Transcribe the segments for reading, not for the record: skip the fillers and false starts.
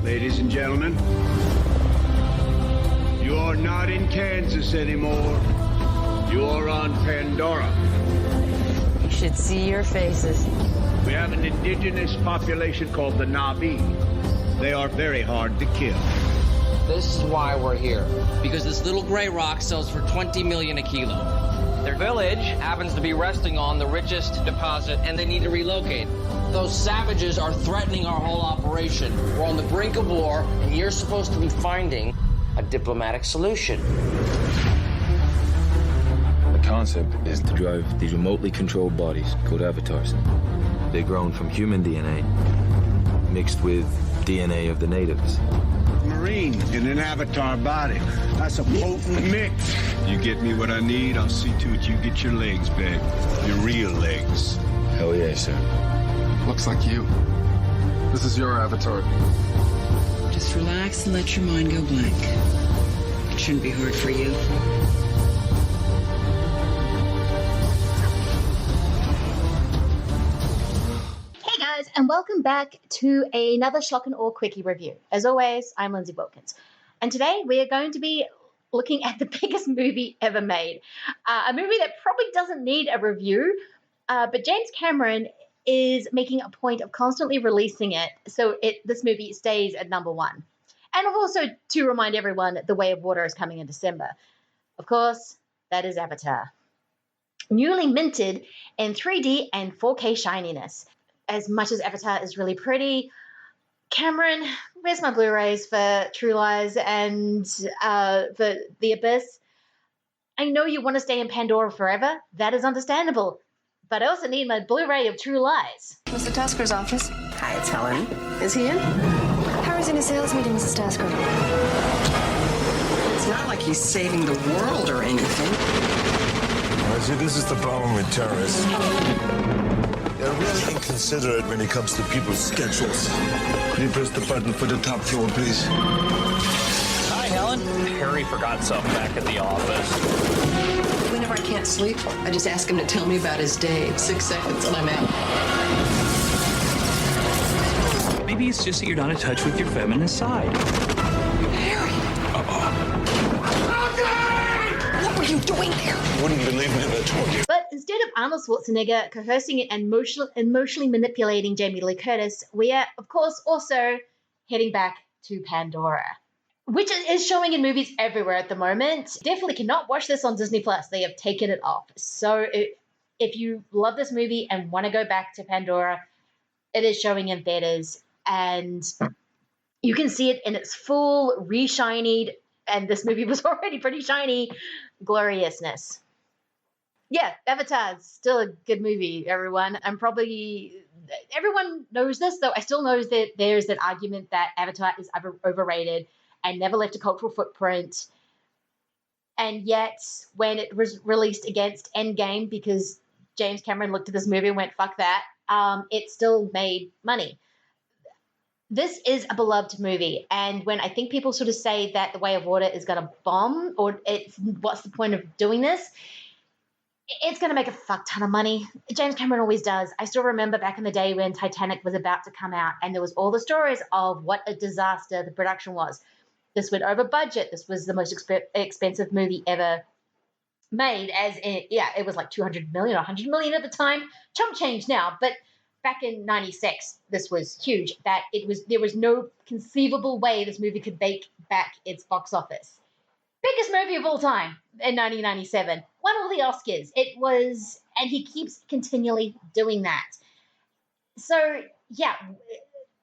Ladies and gentlemen, you're not in Kansas anymore. You're on Pandora. You should see your faces. We have an indigenous population called the Na'vi. They are very hard to kill. This is why we're here. Because this little gray rock sells for $20 million a kilo. Their village happens to be resting on the richest deposit, and they need to relocate. Those savages are threatening our whole operation. We're on the brink of war, and you're supposed to be finding a diplomatic solution. The concept is to drive these remotely controlled bodies called avatars. They're grown from human DNA mixed with DNA of the natives. Marine in an avatar body. That's a potent mix. You get me what I need, I'll see to it you get your legs back. Your real legs. Hell yeah, sir. Looks like you. This is your avatar. Just relax and let your mind go blank. It shouldn't be hard for you. Hey guys, and welcome back to another Schlock and Awe Quickie review. As always, I'm Lindsay Wilkins. And today we are going to be looking at the biggest movie ever made. A movie that probably doesn't need a review, but James Cameron is making a point of constantly releasing it so this movie stays at number one. And also to remind everyone, The Way of Water is coming in December. Of course, that is Avatar. Newly minted in 3D and 4K shininess. As much as Avatar is really pretty, Cameron, where's my Blu-rays for True Lies and for The Abyss? I know you want to stay in Pandora forever. That is understandable. But I also need my Blu-ray of True Lies. Mr. Tasker's office. Hi, it's Helen. Is he in? Harry's in a sales meeting, Mrs. Tasker. It's not like he's saving the world or anything. I see, this is the problem with terrorists. They're really inconsiderate when it comes to people's schedules. Could you press the button for the top floor, please? Hi, Helen. Harry forgot something back at the office. Whenever I can't sleep, I just ask him to tell me about his day. 6 seconds and I'm out. Maybe it's just that you're not in touch with your feminine side. Harry! What were you doing here? You wouldn't believe me if I told you. But instead of Arnold Schwarzenegger coercing and emotionally manipulating Jamie Lee Curtis, we are, of course, also heading back to Pandora, which is showing in movies everywhere at the moment. Definitely cannot watch this on Disney+. They have taken it off. So if you love this movie and want to go back to Pandora, it is showing in theaters. And you can see it in its full, re-shinied, and this movie was already pretty shiny, gloriousness. Yeah, Avatar is still a good movie, everyone. And probably everyone knows this, though I still know that there's that argument that Avatar is overrated and never left a cultural footprint. And yet, when it was released against Endgame, because James Cameron looked at this movie and went, fuck that, it still made money. This is a beloved movie. And when I think people sort of say that The Way of Water is going to bomb, or what's the point of doing this? It's going to make a fuck ton of money. James Cameron always does. I still remember back in the day when Titanic was about to come out, and there was all the stories of what a disaster the production was. This went over budget. This was the most expensive movie ever made. It was like 200 million or 100 million at the time. Chump change now, but back in 96, this was huge. There was no conceivable way this movie could bake back its box office. Biggest movie of all time in 1997. Won all the Oscars. It was, and he keeps continually doing that. So, yeah,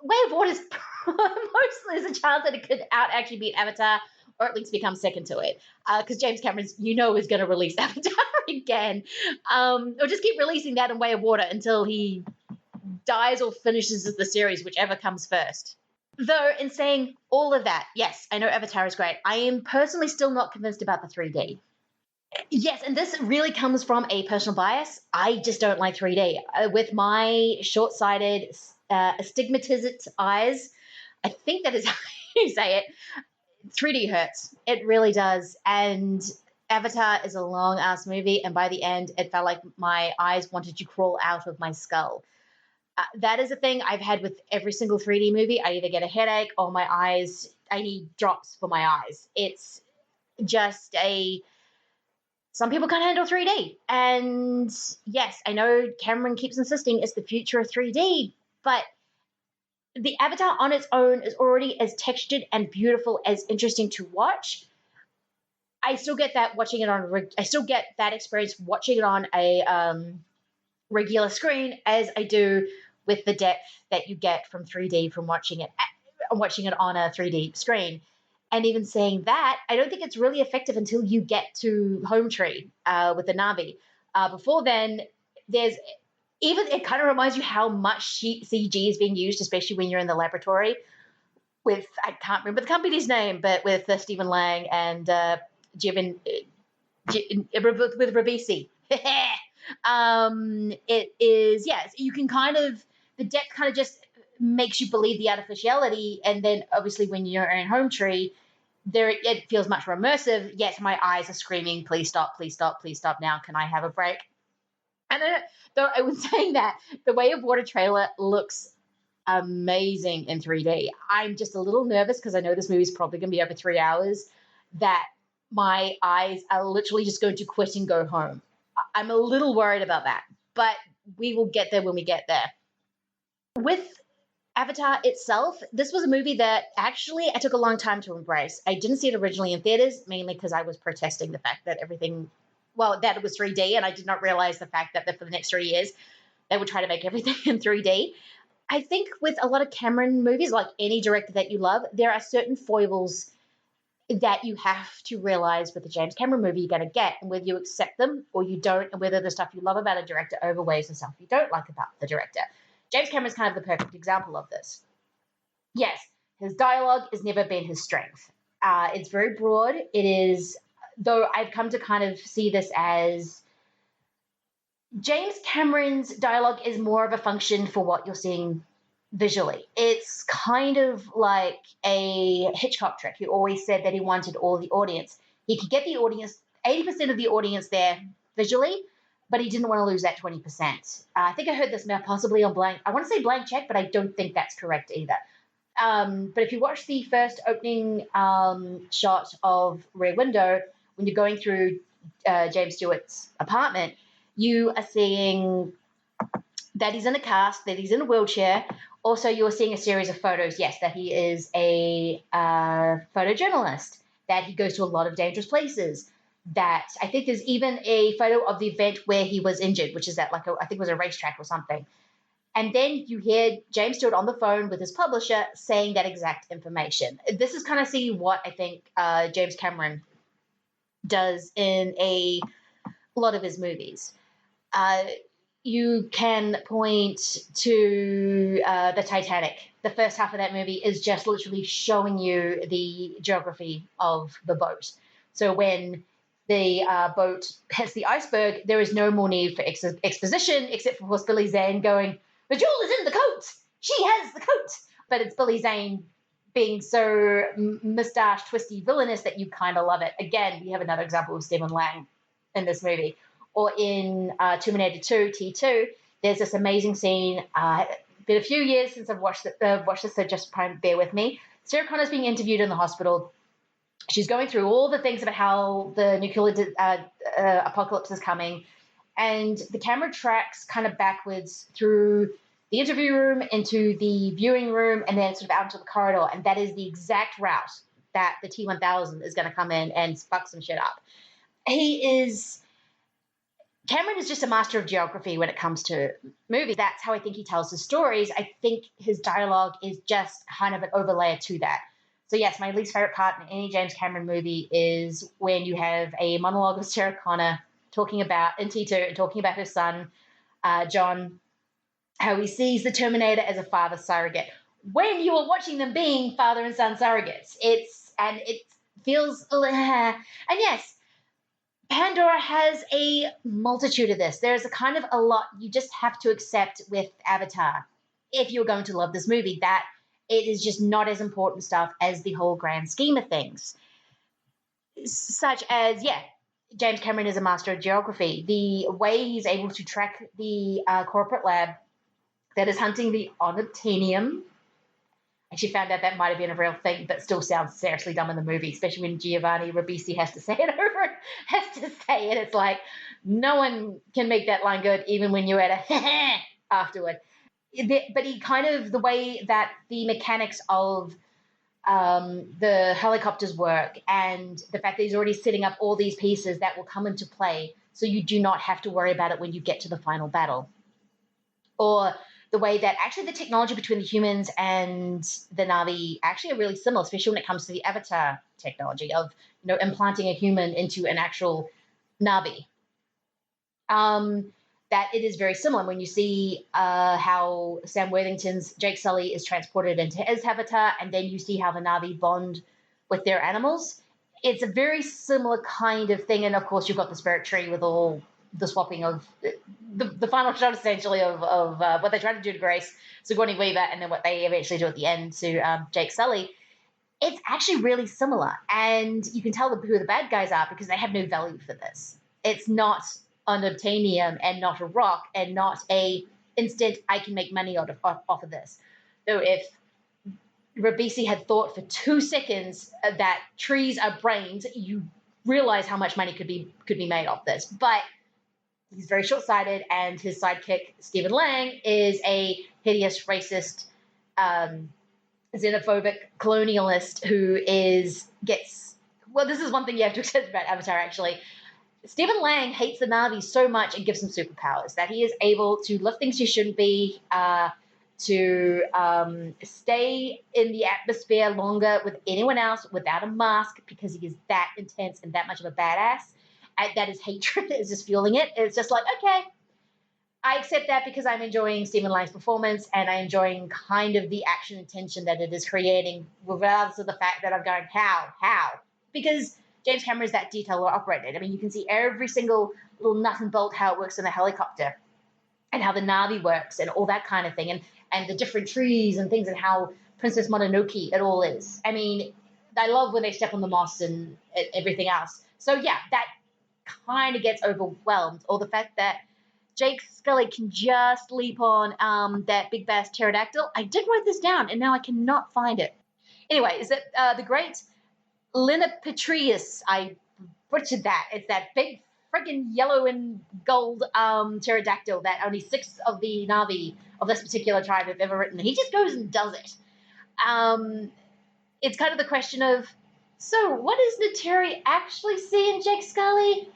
Way of Water is mostly as a chance that it could actually beat Avatar, or at least become second to it. Because James Cameron, is going to release Avatar again. Or just keep releasing that in Way of Water until he dies or finishes the series, whichever comes first. Though, in saying all of that, yes, I know Avatar is great. I am personally still not convinced about the 3D. Yes, and this really comes from a personal bias. I just don't like 3D. With my short-sighted, astigmatized eyes, I think that is how you say it, 3D hurts. It really does. And Avatar is a long-ass movie, and by the end, it felt like my eyes wanted to crawl out of my skull. That is a thing I've had with every single 3D movie. I either get a headache or I need drops for my eyes. It's just some people can't handle 3D. And yes, I know Cameron keeps insisting it's the future of 3D, but the Avatar on its own is already as textured and beautiful as interesting to watch. I still get that experience watching it on a regular screen as I do with the depth that you get from 3D from watching it on a 3D screen. And even saying that, I don't think it's really effective until you get to Home Tree with the Na'vi. Before then, it kind of reminds you how much CG is being used, especially when you're in the laboratory with, I can't remember the company's name, but with Stephen Lang and with Ribisi. It is, yes, you can the depth kind of just makes you believe the artificiality, and then obviously when you're in Home Tree, it feels much more immersive. Yes, my eyes are screaming, please stop, please stop, please stop now, can I have a break? And though I was saying that, the Way of Water trailer looks amazing in 3D. I'm just a little nervous because I know this movie's probably going to be over 3 hours, that my eyes are literally just going to quit and go home. I'm a little worried about that, but we will get there when we get there. With Avatar itself, this was a movie that actually I took a long time to embrace. I didn't see it originally in theaters, mainly because I was protesting the fact that that it was 3D, and I did not realize the fact that for the next 3 years, they would try to make everything in 3D. I think with a lot of Cameron movies, like any director that you love, there are certain foibles that you have to realize with the James Cameron movie you're going to get, and whether you accept them or you don't, and whether the stuff you love about a director overweighs the stuff you don't like about the director. James Cameron's kind of the perfect example of this. Yes, his dialogue has never been his strength. It's very broad. It is, though I've come to kind of see this as James Cameron's dialogue is more of a function for what you're seeing visually. It's kind of like a Hitchcock trick. He always said that he wanted all the audience. He could get the audience, 80% of the audience there visually, but he didn't want to lose that 20%. I think I heard this possibly on I want to say Blank Check, but I don't think that's correct either. But if you watch the first opening shot of Rear Window, when you're going through James Stewart's apartment, you are seeing that he's in a cast, that he's in a wheelchair. Also, you're seeing a series of photos, yes, that he is a photojournalist, that he goes to a lot of dangerous places, that I think there's even a photo of the event where he was injured, which is at I think it was a racetrack or something. And then you hear James Stewart on the phone with his publisher saying that exact information. This is kind of seeing what I think James Cameron does in a lot of his movies. You can point to the Titanic. The first half of that movie is just literally showing you the geography of the boat. So when the boat hits the iceberg, there is no more need for exposition, except for Billy Zane going, "The jewel is in the coat. She has the coat." But it's Billy Zane being so mustache twisty villainous that you kind of love it. Again, we have another example of Stephen Lang in this movie. Or in Terminator 2, T2, there's this amazing scene. Been a few years since I've watched this, so just bear with me. Sarah Connor's being interviewed in the hospital. She's going through all the things about how the nuclear apocalypse is coming, and the camera tracks kind of backwards through the interview room into the viewing room and then sort of out into the corridor, and that is the exact route that the T-1000 is going to come in and fuck some shit up. Cameron is just a master of geography when it comes to movies. That's how I think he tells his stories. I think his dialogue is just kind of an overlay to that. So yes, my least favorite part in any James Cameron movie is when you have a monologue of Sarah Connor talking about, in T2, talking about her son, John, how he sees the Terminator as a father surrogate. When you are watching them being father and son surrogates, it feels, and yes, Pandora has a multitude of this. There's a kind of a lot you just have to accept with Avatar if you're going to love this movie, that it is just not as important stuff as the whole grand scheme of things. Such as, James Cameron is a master of geography. The way he's able to track the corporate lab that is hunting the unobtainium. Actually found out that might have been a real thing, but still sounds seriously dumb in the movie, especially when Giovanni Ribisi has to say it It's like, no one can make that line good, even when you're at a afterward. But he kind of, the way that the mechanics of the helicopters work and the fact that he's already setting up all these pieces that will come into play so you do not have to worry about it when you get to the final battle. Or the way that actually the technology between the humans and the Na'vi actually are really similar, especially when it comes to the Avatar technology of, implanting a human into an actual Na'vi. That it is very similar when you see how Sam Worthington's Jake Sully is transported into his avatar, and then you see how the Na'vi bond with their animals. It's a very similar kind of thing, and of course you've got the spirit tree with all the swapping of the final shot, essentially, of what they try to do to Grace, Sigourney Weaver, and then what they eventually do at the end to Jake Sully. It's actually really similar, and you can tell who the bad guys are because they have no value for this. It's not unobtainium and not a rock and not a instant I can make money off of this. So if Ribisi had thought for 2 seconds that trees are brains, you realize how much money could be made off this. But he's very short-sighted, and his sidekick, Stephen Lang, is a hideous, racist, xenophobic colonialist who gets this is one thing you have to accept about Avatar, actually. Stephen Lang hates the Na'vi so much and gives them superpowers that he is able to lift things he shouldn't be, to stay in the atmosphere longer with anyone else without a mask because he is that intense and that much of a badass. That his hatred is just fueling it. It's just like, okay, I accept that because I'm enjoying Stephen Lang's performance and I'm enjoying kind of the action and tension that it is creating, regardless of the fact that I'm going, how? Because James Cameron is that detail-operated. I mean, you can see every single little nut and bolt how it works in a helicopter and how the Na'vi works and all that kind of thing and the different trees and things and how Princess Mononoke it all is. I mean, I love when they step on the moss and everything else. So, yeah, that kind of gets overwhelmed. Or the fact that Jake Scully can just leap on that big bass pterodactyl. I did write this down, and now I cannot find it. Anyway, is that the great Linnapetrius? I butchered that. It's that big friggin' yellow and gold pterodactyl that only 6 of the Na'vi of this particular tribe have ever written. He just goes and does it. It's kind of the question of, so what does Nateri actually see in Jake Scully?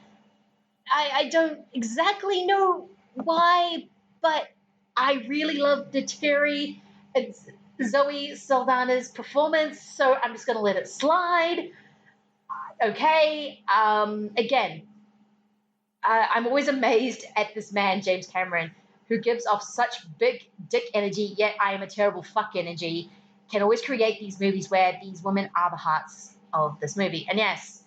I don't exactly know why, but I really love Nateri. It's Zoe Saldana's performance, so I'm just going to let it slide. Okay. Again, I'm always amazed at this man, James Cameron, who gives off such big dick energy, yet I am a terrible fuck energy, can always create these movies where these women are the hearts of this movie. And yes,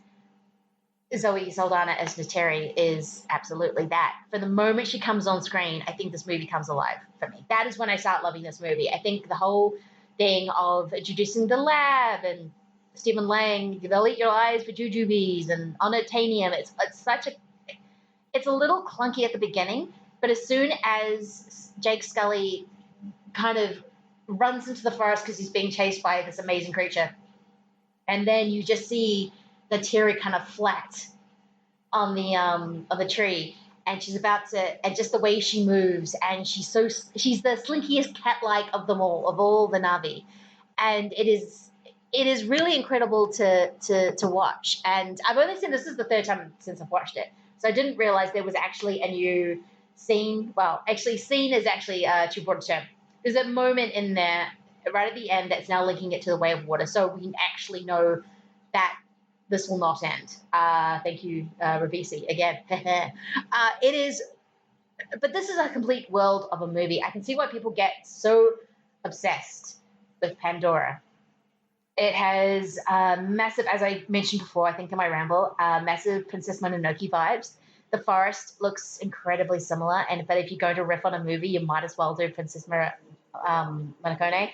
Zoe Saldana as Nateri is absolutely that. From the moment she comes on screen, I think this movie comes alive for me. That is when I start loving this movie. I think the whole thing of introducing the lab and Stephen Lang, they'll eat your eyes for jujubes and unobtainium. It's a little clunky at the beginning, but as soon as Jake Scully kind of runs into the forest because he's being chased by this amazing creature, and then you just see the Nateri kind of flat on the tree, and she's about to, and just the way she moves, and she's the slinkiest cat-like of them all, of all the Na'vi, and it is really incredible to watch. And I've only seen this is the 3rd time since I've watched it, so I didn't realize there was actually a new scene. Well, actually, scene is actually too broad a term. There's a moment in there right at the end that's now linking it to the Way of Water, so we can actually know that this will not end. Thank you, Ribisi, again. It is, but this is a complete world of a movie. I can see why people get so obsessed with Pandora. It has massive, as I mentioned before, I think in my ramble, massive Princess Mononoke vibes. The forest looks incredibly similar, but if you're going to riff on a movie, you might as well do Princess Mononoke.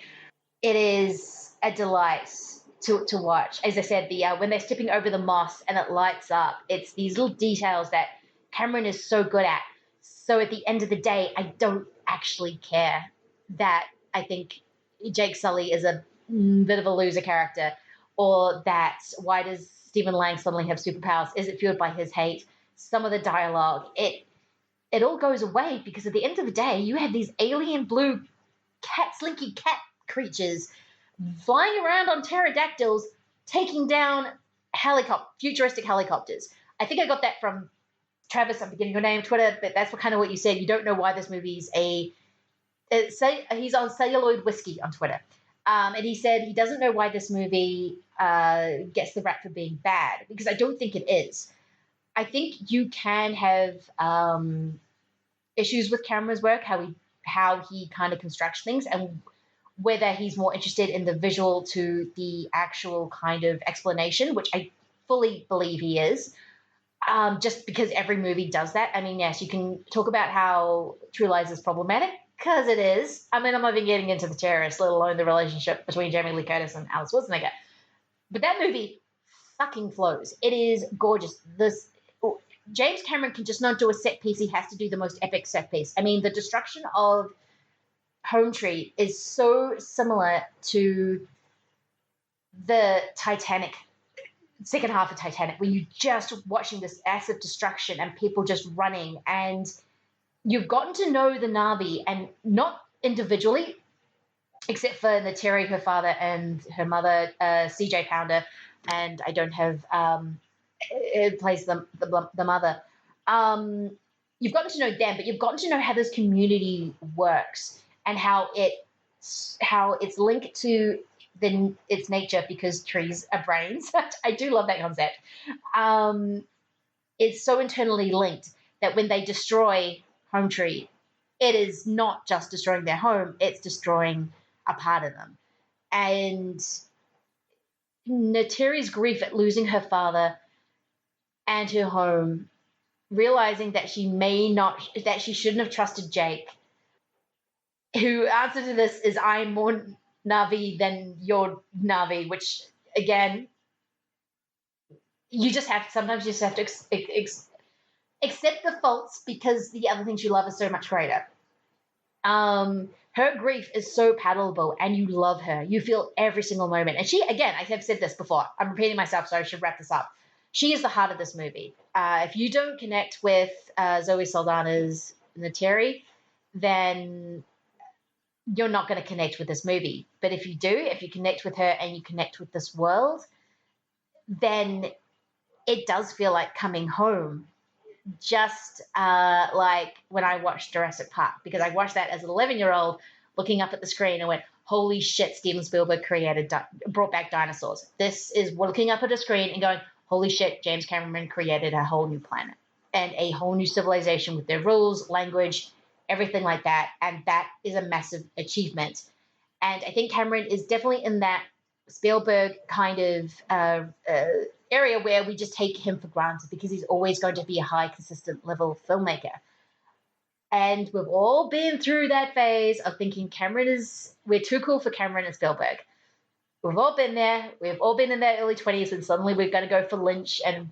It is a delight to watch. As I said, when they're stepping over the moss and it lights up, it's these little details that Cameron is so good at. So at the end of the day, I don't actually care that I think Jake Sully is a bit of a loser character, or that why does Stephen Lang suddenly have superpowers? Is it fueled by his hate? Some of the dialogue, it all goes away because at the end of the day, you have these alien blue slinky cat creatures flying around on pterodactyls, taking down futuristic helicopters. I think I got that from Travis. I'm beginning your name Twitter, but that's what you said. You don't know why this movie's he's on celluloid whiskey on Twitter. And he said he doesn't know why this movie gets the rap for being bad, because I don't think it is. I think you can have issues with Cameron's work, how he kind of constructs things, and whether he's more interested in the visual to the actual kind of explanation, which I fully believe he is, just because every movie does that. I mean, yes, you can talk about how True Lies is problematic, because it is. I mean, I'm not even getting into the terrorists, let alone the relationship between Jamie Lee Curtis and Alice Schwarzenegger. But that movie fucking flows. It is gorgeous. James Cameron can just not do a set piece. He has to do the most epic set piece. I mean, the destruction of Home Tree is so similar to the Titanic, second half of Titanic, where you're just watching this acid destruction and people just running, and you've gotten to know the Na'vi, and not individually, except for Nateri, her father, and her mother, CJ Pounder, and I don't have it plays the mother. You've gotten to know them, but you've gotten to know how this community works and how it's linked to its nature, because trees are brains. I do love that concept. It's so internally linked that when they destroy Home Tree, it is not just destroying their home, it's destroying a part of them. And Nateri's grief at losing her father and her home, realizing that she shouldn't have trusted Jake, who answer to this is, I'm more Na'vi than your Na'vi, which again, sometimes you just have to accept the faults, because the other things you love are so much greater. Her grief is so palatable, and you love her. You feel every single moment. And she, again, I have said this before, I'm repeating myself, so I should wrap this up. She is the heart of this movie. If you don't connect with Zoe Saldana's Nateri, then you're not going to connect with this movie. But if you do, if you connect with her and you connect with this world, then it does feel like coming home. Just like when I watched Jurassic Park, because I watched that as an 11-year-old looking up at the screen and went, holy shit, Steven Spielberg brought back dinosaurs. This is looking up at a screen and going, holy shit, James Cameron created a whole new planet and a whole new civilization with their rules, language, everything like that. And that is a massive achievement. And I think Cameron is definitely in that Spielberg kind of area where we just take him for granted, because he's always going to be a high, consistent level filmmaker. And we've all been through that phase of thinking we're too cool for Cameron and Spielberg. We've all been there. We've all been in their early 20s, and suddenly we're going to go for Lynch and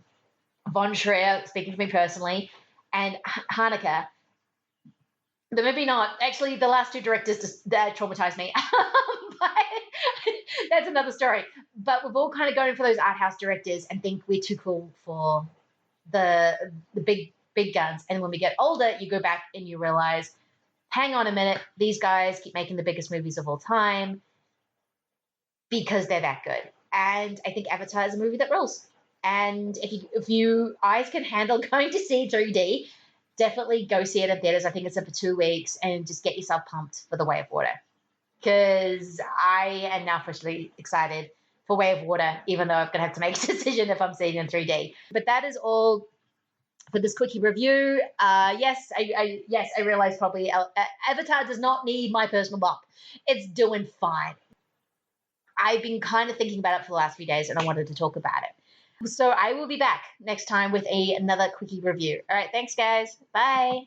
Von Trier, speaking to me personally, and Haneke. But maybe not. Actually, the last two directors just traumatized me. But that's another story. But we've all kind of gone for those art house directors and think we're too cool for the big guns. And when we get older, you go back and you realize, hang on a minute, these guys keep making the biggest movies of all time because they're that good. And I think Avatar is a movie that rules. And if you eyes can handle going to see 3D, definitely go see it in theaters. I think it's up for 2 weeks, and just get yourself pumped for The Way of Water. Because I am now officially excited for Way of Water, even though I'm going to have to make a decision if I'm seeing it in 3D. But that is all for this quickie review. Yes, I realize probably Avatar does not need my personal bump. It's doing fine. I've been kind of thinking about it for the last few days, and I wanted to talk about it. So I will be back next time with another quickie review. All right, thanks, guys. Bye.